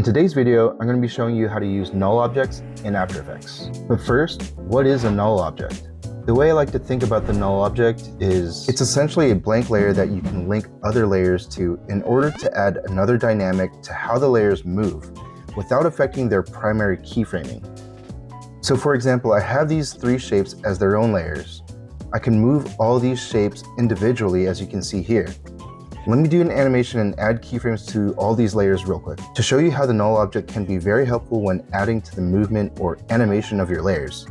In today's video, I'm going to be showing you how to use null objects in After Effects. But first, what is a null object? The way I like to think about the null object is it's essentially a blank layer that you can link other layers to in order to add another dynamic to how the layers move without affecting their primary keyframing. So for example, I have these three shapes as their own layers. I can move all these shapes individually, as you can see here. Let me do an animation and add keyframes to all these layers real quick to show you how the null object can be very helpful when adding to the movement or animation of your layers.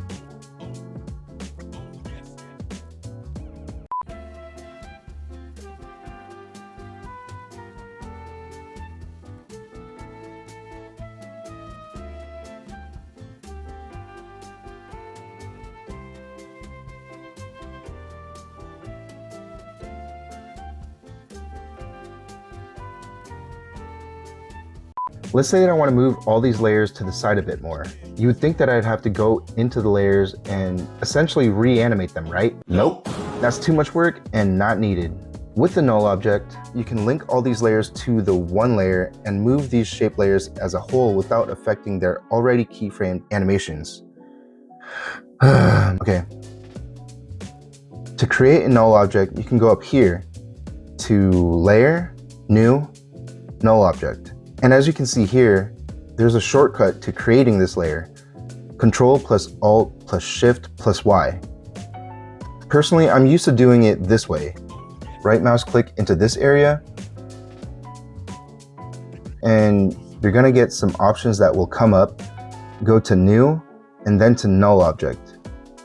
Let's say that I want to move all these layers to the side a bit more. You would think that I'd have to go into the layers and essentially reanimate them, right? Nope. That's too much work and not needed. With the null object, you can link all these layers to the one layer and move these shape layers as a whole without affecting their already keyframed animations. Okay. To create a null object, you can go up here to Layer, New, Null Object. And as you can see here, there's a shortcut to creating this layer. Control plus Alt plus Shift plus Y. Personally, I'm used to doing it this way. Right mouse click into this area, and you're gonna get some options that will come up. Go to New, and then to Null Object.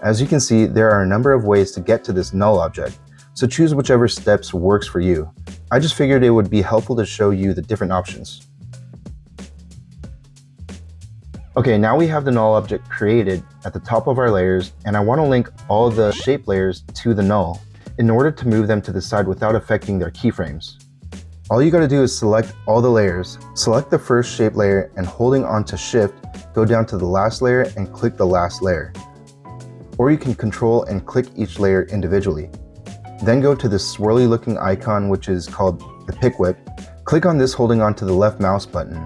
As you can see, there are a number of ways to get to this null object, so choose whichever steps works for you. I just figured it would be helpful to show you the different options. Okay, now we have the null object created at the top of our layers, and I want to link all the shape layers to the null in order to move them to the side without affecting their keyframes. All you gotta do is select all the layers, select the first shape layer, and holding onto Shift, go down to the last layer and click the last layer. Or you can control and click each layer individually. Then go to this swirly looking icon, which is called the pick whip. Click on this holding onto the left mouse button.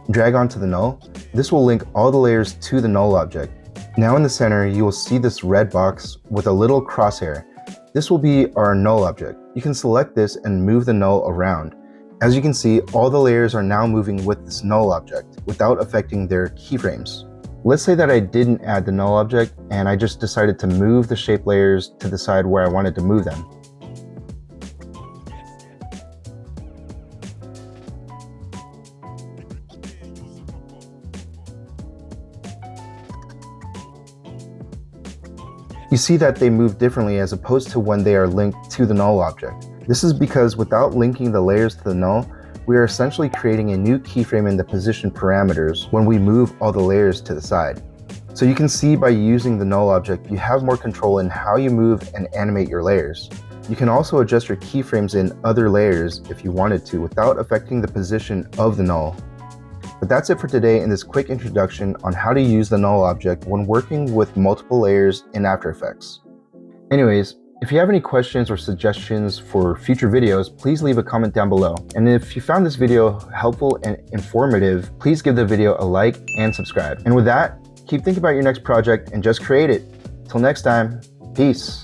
Drag onto the null. This will link all the layers to the null object. Now in the center, you will see this red box with a little crosshair. This will be our null object. You can select this and move the null around. As you can see, all the layers are now moving with this null object without affecting their keyframes. Let's say that I didn't add the null object and I just decided to move the shape layers to the side where I wanted to move them. You see that they move differently as opposed to when they are linked to the null object. This is because without linking the layers to the null, we are essentially creating a new keyframe in the position parameters when we move all the layers to the side. So you can see by using the null object, you have more control in how you move and animate your layers. You can also adjust your keyframes in other layers if you wanted to without affecting the position of the null. But that's it for today in this quick introduction on how to use the null object when working with multiple layers in After Effects. Anyways, if you have any questions or suggestions for future videos, please leave a comment down below. And if you found this video helpful and informative, please give the video a like and subscribe. And with that, keep thinking about your next project and just create it. Till next time, peace.